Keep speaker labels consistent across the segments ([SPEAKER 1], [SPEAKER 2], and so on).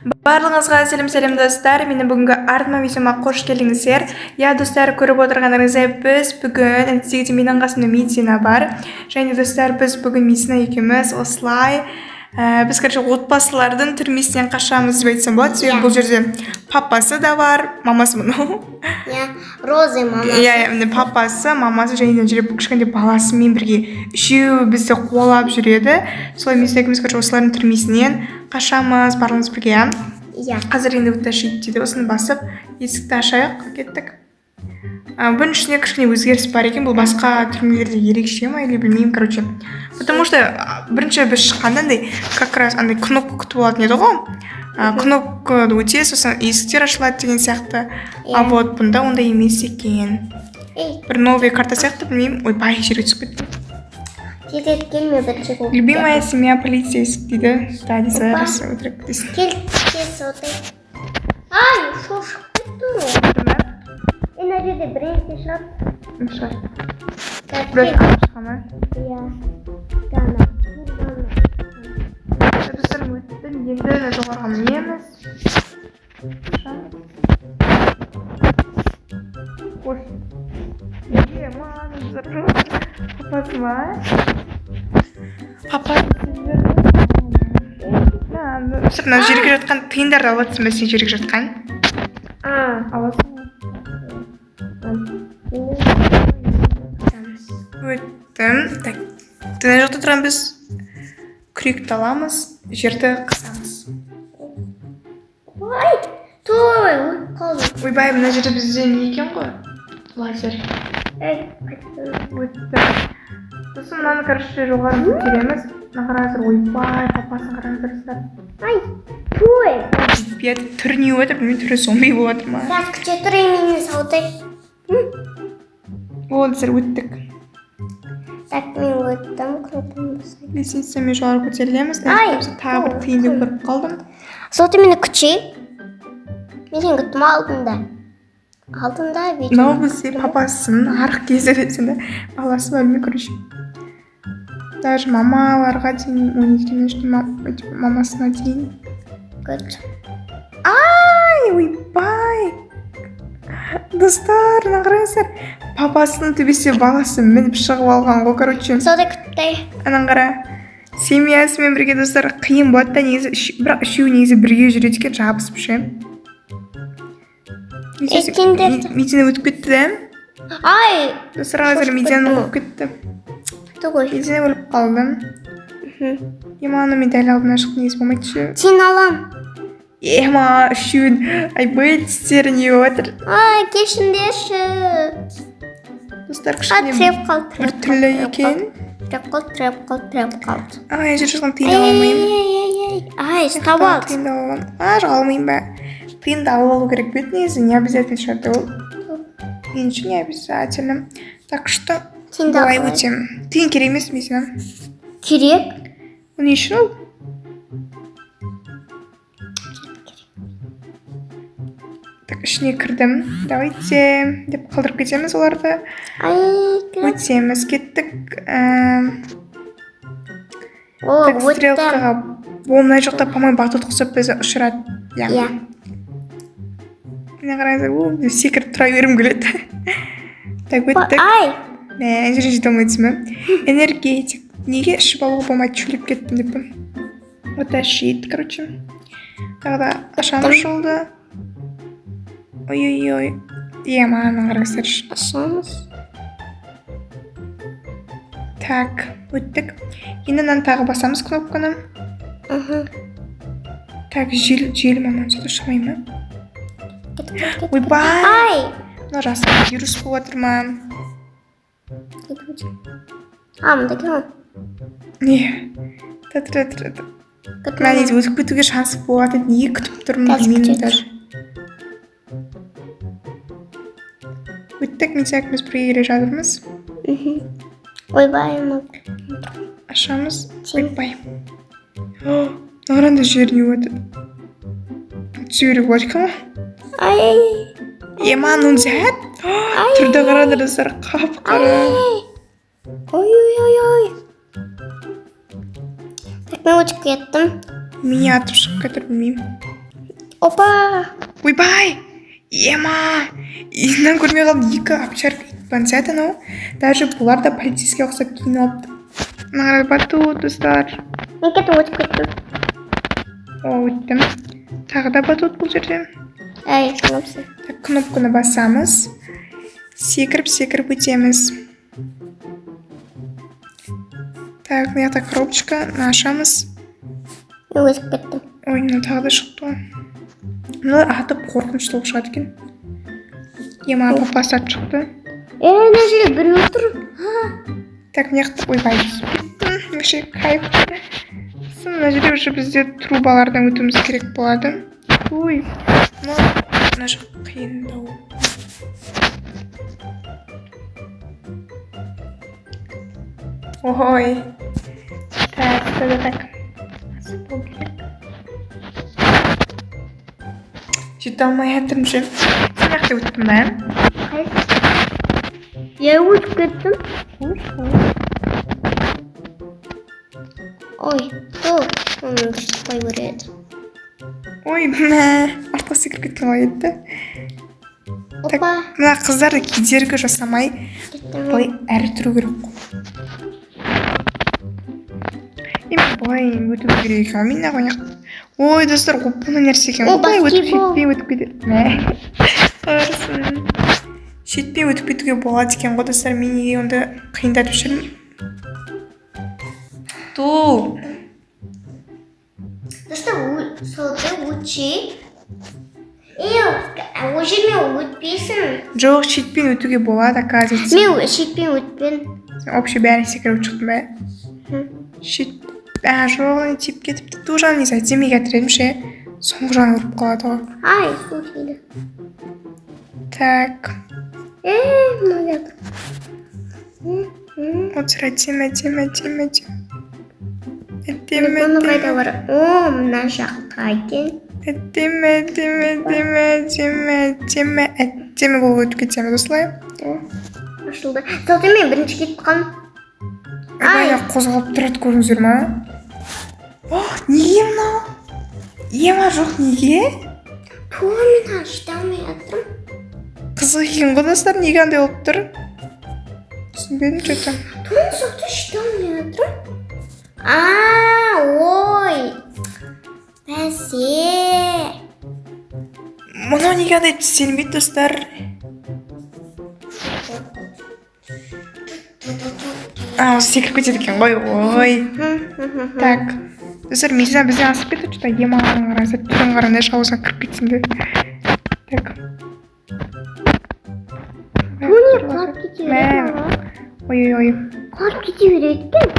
[SPEAKER 1] Барлығыңызға сәлем достар. Мені бүгінгі артыма видеома қош келдіңіздер. Я достар, көріп отырғандарыңыздай біз бүгін әдеттегідей менің қасымда медицина бар. Және достар, біз бүгін медицина екеуміз осылай біз отбасылардың түрмесінен қашамыз деп айтсам болады. Себебі бұл жерде папасы да бар, мамасы мынау.
[SPEAKER 2] Роза мамасы.
[SPEAKER 1] Папасы, мамасы және де кішкентай баласымен бірге үшеуі бізді қуалап жүреді. Солай медицина екеуміз осылардың түрмесінен қашамыз, барлығымыз бірге. Қазір енді өташид дейді. Осыны басып, есікті ашайық, кеттік. Бұның ішінде кішкене өзгеріс бар екен. Бұл басқа түрмелерде ерекше ма, или білмеймін, короче. Потому что бірінші біз шыққанда как раз андай кнопка күтіп алатын еді ғой. Кнопканы өтесіз, сосын есіктер ашылады деген сияқты. А вот бұнда ондай емес екен. Бір новая карта сияқты, білмеймін. Ой, бай жерге түсіп кетті.
[SPEAKER 2] Келме бірінші көкті.
[SPEAKER 1] Любимая семья полицейский дейді. Да, зараз өтірік дейсің.
[SPEAKER 2] Кел сотай. Ай, сол шығып кетті. Ана жерде бірінші шығады.
[SPEAKER 1] Шығады. Біраз алып шыға ма?
[SPEAKER 2] Иә. Гана.
[SPEAKER 1] Достар, өттім. Енді жоғарға мінеміз. Қош. Папасы ма? Папасы сіздер. Мына жерге жатқан тиындарды алып жатсың ба, сен жерге жатқан? Аласың ба? Өттім. Мына жақта тұрған біз күректі аламыз, жерді қысамыз.
[SPEAKER 2] Ой, той, қалды.
[SPEAKER 1] Ойбай, мына жерде бізде не екен ғой? Лазер. Өтті. Сосын мынаны, короче, жоғары көтереміз. Мына қараңыздар, ойбай, папасын қараңыздар.
[SPEAKER 2] Ай, той.
[SPEAKER 1] Бет түріне өтіп, мен түрі зомби болып отыр ма?
[SPEAKER 2] Сәз күче тұр емені саудай.
[SPEAKER 1] Олдыздар, өттік.
[SPEAKER 2] Так, мен өттім, күнтім бұсай.
[SPEAKER 1] Лесенциямен жоғары көтерілеміз. Тағы бір тиынды көріп қалдым.
[SPEAKER 2] Соты мені күче. Мен сен күттім алдында. Алдында видео.
[SPEAKER 1] Мынау бізде папасын арық кездересінде баласы өлмей көрші. Даже мамаларға дейін, 12 мамасына дейін.
[SPEAKER 2] Күт.
[SPEAKER 1] Ай, ойбай! Достар, қараңыздар. Папасының төбесіне баласы мініп шығып алған ғой, короче.
[SPEAKER 2] Соты күтті.
[SPEAKER 1] Анан қара. Семьясымен бірге достар қиын болады да, негізі бірақ үшеуі негізі бірге жүреді екен, жабысып ше. Медицина өтіп кетті да?
[SPEAKER 2] Ай!
[SPEAKER 1] Достар, қазір медицина өтіп кетті.
[SPEAKER 2] Тұғой.
[SPEAKER 1] Медицина өліп қалдым. Ема, мен дәл алдына шықты, негізі болмайды ше.
[SPEAKER 2] Сен алам.
[SPEAKER 1] Ема, үшеуін айбай тістері не отыр.
[SPEAKER 2] Ай, кешіндеші.
[SPEAKER 1] Достар, кішкене бір түрлі екен.
[SPEAKER 2] Треп қалды.
[SPEAKER 1] Ай, жер жатқан тиынды алмаймын.
[SPEAKER 2] Ай, стап алды.
[SPEAKER 1] Тиынды аламын. Алмаймын ба. Тиынды алу керек бет, негізі не обязательно шарды ол. Мен үшін не обязательно. Так что былай өтем. Тиын керек емес медицина.
[SPEAKER 2] Керек?
[SPEAKER 1] Не үшін ол? Так, ішіне кірдім. Давайте деп қалдырып кетеміз оларды. Өтеміз, кеттік. Так, стрелкаға. Мына жақта, по-моему, батут құсып бізді ұшырады.
[SPEAKER 2] Иә.
[SPEAKER 1] Мені қараңыздар, секіріп тұра берім келеді. Так, өттік. Мә, жерге жете алмайдыз ма? Энергетик. Неге ішіп алуға болмайды, шөлеп кеттім деп. Оташид, короче. Тағда ашамыз жолды. Ой-ой-ой. Ема, мына қараңыздар.
[SPEAKER 2] Ашамыз.
[SPEAKER 1] Так, өттік. Енді мынаны тағы басамыз кнопканы. Так, жел маман сөйті шықмай ма? Ойбай! Мына жасқа вирус болып отыр ма?
[SPEAKER 2] Мында кем?
[SPEAKER 1] Не. Тұр. Мына негізі өтіп кетуге шансы болады. Неге күтіп тұрмын білмеймін даже. Өттік, мен сәкіміз бірге келе жатырмыз.
[SPEAKER 2] Ойбай,
[SPEAKER 1] ашамыз. Ойбай. Нағыранда жеріне өтіп. Түсері болады ма?
[SPEAKER 2] Ай.
[SPEAKER 1] Еман, он зәт. Тұрда қарады достар, қап қара.
[SPEAKER 2] Ой. Так, мен өтіп кеттім.
[SPEAKER 1] Мені атып шығып кетір, білмеймін.
[SPEAKER 2] Опа!
[SPEAKER 1] Ойбай! Ема! Иннен көрмей қалдым, 2 обчарка итбансет анау. Даже бұлар да полицейский ұқсап киініп алыпты. Мына батут, достар.
[SPEAKER 2] Мен кетіп өтіп кеттім.
[SPEAKER 1] О, өттім. Тағы да батут бұл жерде.
[SPEAKER 2] Әй, санапсың.
[SPEAKER 1] Так, кнопканы басамыз. Секіріп өтеміз. Так, мына жақта коробочканы ашамыз.
[SPEAKER 2] Мен өтіп кеттім.
[SPEAKER 1] Ой, мына тағы да шықты ғой. Мыналар атып қорқынышты болып шығады екен. Ема папасы атып шықты.
[SPEAKER 2] Мына жерде біреу тұр.
[SPEAKER 1] Так, мына жақта ойбай. Вообще кайф. Мына жерде уже бізде трубалардан өтуіміз керек болады. Ой, мына жақ қиындау. Ой. Так. Жете алмай жатырмын ше. Сен жақта өттің бе?
[SPEAKER 2] Я өтіп кеттім. Ой, оның бір шықпай көреді.
[SPEAKER 1] Ой, мә. Артқа секіріп кеткен ғой еді.
[SPEAKER 2] Опа.
[SPEAKER 1] Мына қыздарды кедергі жасамай былай әрі тұру керек қой. Былай өту керек екен. Мен неғып аяқ. Ой, достар, бұны нәрсе екен. Былай өтіп кетеді. Қарсын. Шетпей өтіп кетуге болады екен ғой, достар. Мен неге онда қиындатып жүрмін. Ту.
[SPEAKER 2] Достар, солда өтші. Ол жермен өтпейсің.
[SPEAKER 1] Жоқ, шетпен өтуге болады, оказывается.
[SPEAKER 2] Мен шетпен өтпен.
[SPEAKER 1] Вообще бәрін секіріп шықтым бә. Шет. Жоқ, тиіп кетіпті. Ту жағын несі әдемеге әтіредім ше. Соңғы жағын ұрып қалады ғой.
[SPEAKER 2] Ай, су келді.
[SPEAKER 1] Так.
[SPEAKER 2] Мына
[SPEAKER 1] Отыр әдемі.
[SPEAKER 2] Бұны қайда бар? О, мына жаққа екен.
[SPEAKER 1] Әдемі болып өтіп кетсеміз осылай.
[SPEAKER 2] Ашылды. Салты мен бірінші кетіп қалым.
[SPEAKER 1] Ай, қозғалып тұрады көріңіздер ма? Неге мынау? Ема жоқ, неге?
[SPEAKER 2] Мен ашыта алмай жатырмын.
[SPEAKER 1] Қызық екен ғой, достар, неге андай болып тұр? Түсінбедім, что-то.
[SPEAKER 2] Мен соқты ашыта алмай жатырмын. Ой. Бәсе.
[SPEAKER 1] Мұнау неге андай түстелмейді, достар? Осы секіріп кетеді екен ғой, ой. Так. Достар, Мизина бізден асып кетті, что-то емағаның қарасы, түрін қарандай шауызға кіріп кетсінде. Так.
[SPEAKER 2] Көне қалып кете береді.
[SPEAKER 1] Ой.
[SPEAKER 2] Қалып кете береді екен.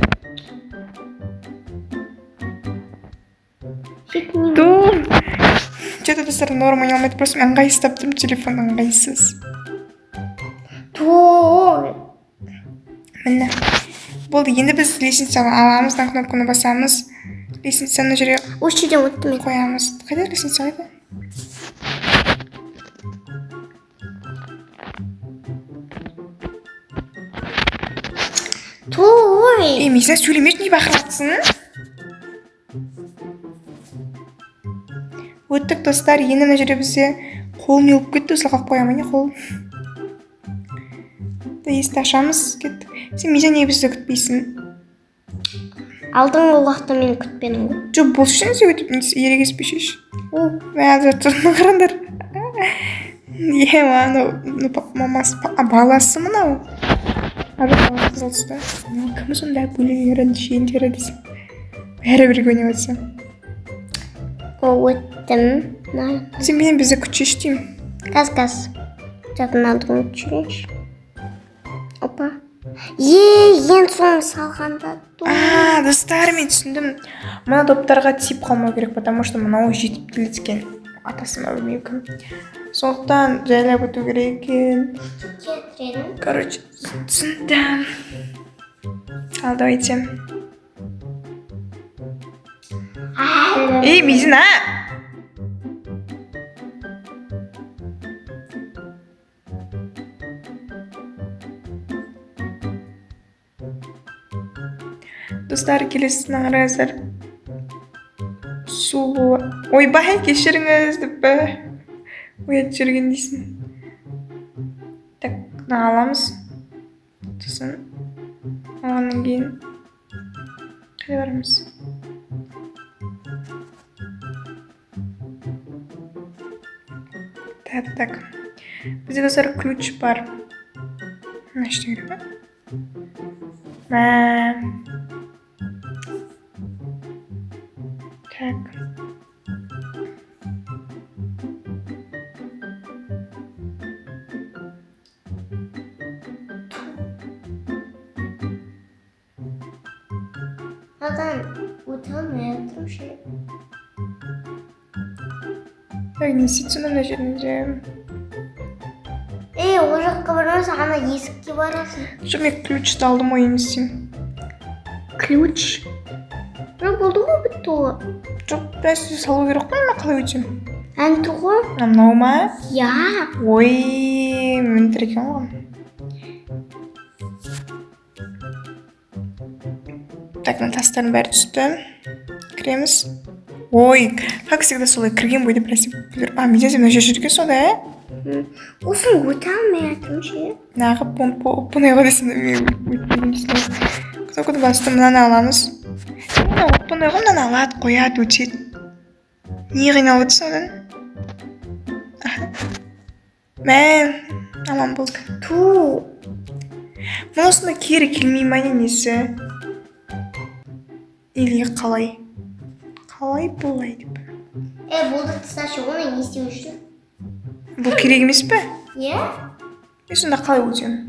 [SPEAKER 1] Что-то, достар, норма не алмайды, просто мен ыңғайсыз таптым, телефон ыңғайсыз. Міне. Болды, енді біз лестницаны аламыз, кнопканы басамыз. Лестницаны жерге
[SPEAKER 2] Осы жерден өттім мен.
[SPEAKER 1] қоямыз. Қайда лестница қайда? Мизина сөйлемеші, не бақыратсың? Өттік, достар, енді мына жерде бізде қолым еліп кетті, осылай қалып қоямын, не қол. Есті ашамыз, кеттік. Сен Мизина неге бізді күтпейсің?
[SPEAKER 2] Алдыңғы уақытта мені күтпенің ғой.
[SPEAKER 1] Жоқ, бұл үшін сен өтіп ерегеспешеш. Мәзір тұрдың қарандар. Мамасы, баласы мынау. Баласы болсы да. Кімі сонда бөлігерін, шейіндері десем. Бәрі бірге өне өтсем.
[SPEAKER 2] Өттім.
[SPEAKER 1] Сен менен бізді күтшеш дейм.
[SPEAKER 2] Қаз. Жатын алдың өтшеш. Опа. Ең соң салғанда.
[SPEAKER 1] Достар, мен түсіндім. Мына доптарға тиіп қалмау керек, потому что мынау жетіп келеді екен. Атасы ма білмеймін кім. Сондықтан жайлап өту керек екен. Короче, түсіндім. Ал, давайте. Ей, Мизина! Достар, келесіне қарайсыздар. Су ойбай кешіріңіз деп оятып жүрген дейсің. Так, мына аламыз. Сосын алғаннан кейін қайда барамыз? Так. Бізде қазір ключ бар. Мына іште керек па? Так.
[SPEAKER 2] Адан өте алмайатырмын ше.
[SPEAKER 1] Так, не істейді сонда мына жерінде?
[SPEAKER 2] Ол жаққа бармаса, ана есікке барасың.
[SPEAKER 1] Жоқ, мен ключті алдым ғой, не істеймін? Ключ?
[SPEAKER 2] Болды ғой бітті ғой.
[SPEAKER 1] Жоқ, біраз салу керек қой, ма қалай өтем?
[SPEAKER 2] Ән тұр ғой.
[SPEAKER 1] Мынау ма?
[SPEAKER 2] Я.
[SPEAKER 1] Ой, мен тіреген ғой. Так, мына тастардың бәрі түсті. Кіреміз. Ой, как всегда солай кірген бойда біресе. Менде мына жер жүрген сонда,
[SPEAKER 2] Осыны өте алмайатырмын ше.
[SPEAKER 1] Нағып оппынайға десін, мен өтпеген дейсін. Құда басты мынаны аламыз. Оппынайға мынаны алады, қояды, өтеді. Не қиналып өтсін одан? Аман болды. Мұнысында кері келмей ма несі? Или қалай? Қалай болай деп.
[SPEAKER 2] Болды тасташы, оны не істемешті?
[SPEAKER 1] Бұл керек емес пе?
[SPEAKER 2] Е?
[SPEAKER 1] Сонда қалай өтем?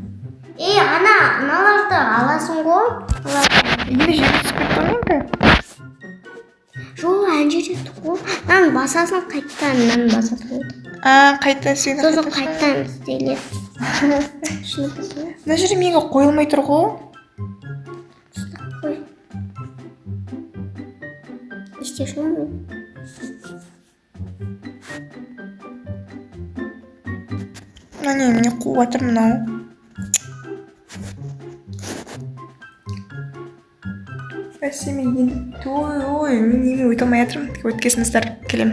[SPEAKER 2] Аналарды аласың ғой.
[SPEAKER 1] Енді жерге түсіп кетті оймен пе?
[SPEAKER 2] Жоқ, ән жерде тұқ ғой. Мынаны басасын қайттан, мынаны басасын.
[SPEAKER 1] Қайттан сені
[SPEAKER 2] Сосын қайттан істеледі. Шыны басын.
[SPEAKER 1] Мына жерде менге қойылмай тұр ғой.
[SPEAKER 2] Қой. İstешін ғой.
[SPEAKER 1] Міне қуып жатыр мынау. Бәсе мен енді мен неме өте алмай жатырмын. Өткесін достар келем.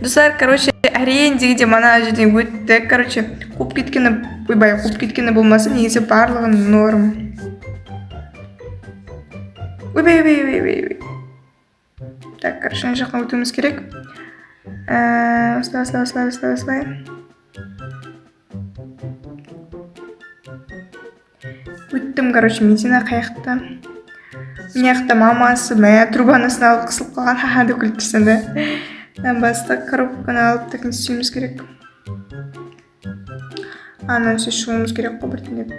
[SPEAKER 1] Достар, әрең дегенде мана жерден өтті. Қуып кеткені болмаса, негізі барлығын норм. Ойбай. Так, мына жаққа өтуіміз керек. Осылай. Өттім, медина қаяқта. Мына жақта мамасы, трубанысын алып қысылып қалған, деп күліп тұрсын да. Баста коробканы алып, так не істеуіміз керек. Анан шығуымыз керек қой біртіндеп.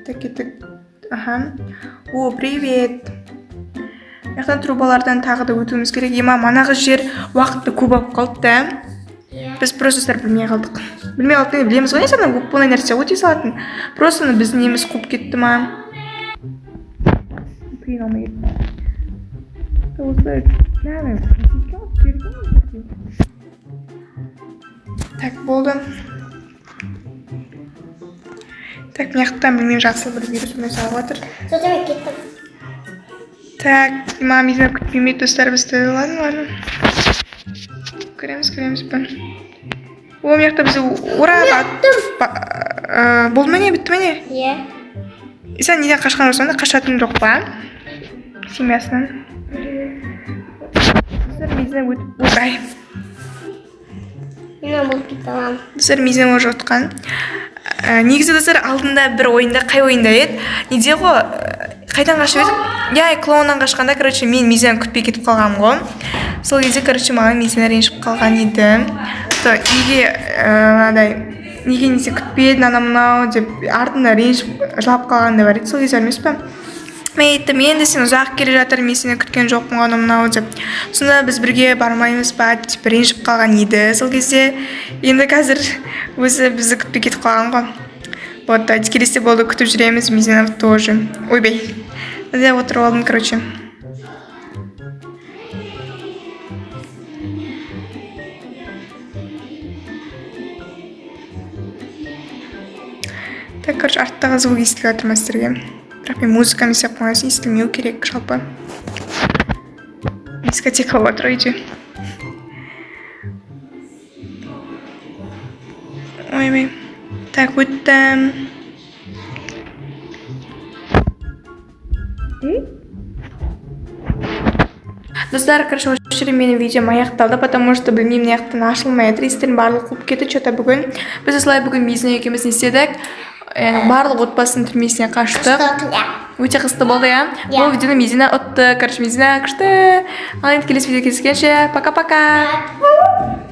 [SPEAKER 1] Так, О, привет. Яқтан трубалардан тағы да өтуіміз керек. Манағы жер уақытты көп алып қалды да. Біз просто білмей қалдық. Білеміз ғой, несана бұндай нәрсе өте салатын. Просто біздің неміз қуып кетті ма? Қиын алмай кетті. Так, болды. Так, мияқтан білмеймін, жақсы бір вирус мен салып жатыр.
[SPEAKER 2] Сосын мен кеттім.
[SPEAKER 1] Так, мамизм күтпемейді достар бізді. Ладно. Көреміз бін. О, мияқта бізді орап болды ма не, бітті ма не?
[SPEAKER 2] Е.
[SPEAKER 1] Сен неден қашқан жоқсың, қашатын жоқ па? Семьясынан. Достар, мизем өтіп орай.
[SPEAKER 2] Мен болып кетті алам.
[SPEAKER 1] Достар, мизем өтіп отқан. Негізі достар, алдында бір ойында, қай ойында еді? Неде ғой, қайдан қашып едік? Клоуннан қашқанда, мен мизем күтпей кетіп қалғам ғой. Сол кезде, маған мизем ренжіп қалған еді. Неге несе күтпедің анамынау деп артында ренжіп жылап қалғанда бар еді. Сол кезде емес па? Мен айттым, енді сен ұзақ келе жатыр, мен сені күткен жоқпын анамынау деп. Сонда біз бірге бармаймыз ба деп ренжіп қалған еді. Сол кезде енді қазір өзі бізді күтпей кетіп қалған ғой. Вот, келесте болды, күтіп жүреміз, Мизинов тоже. Ойбай. Мында отырып алдым, Так, арттағы звук естіліп жатыр мастерге. Бірақ мен музыканы істеп қойғасын естілмеу керек жалпы. Дискотека отыр үйде. Ойбай. Так, өттім. Достар, короче, осы жерде менің видеом аяқталды, потому что білмеймін аяқтан ашылмай жатыр. Естерін барлық қуып кетті, что-то бүгін. Біз осылай бүгін Мизина екеуміз не істедік? Барлық отбасының түрмесіне қаштық. Өте қысты болды, иә? Бұл видеоны Мизина ұтты. Короче, Мизина күшті. Ал енді келесі видео кездескенше. Пока-пока.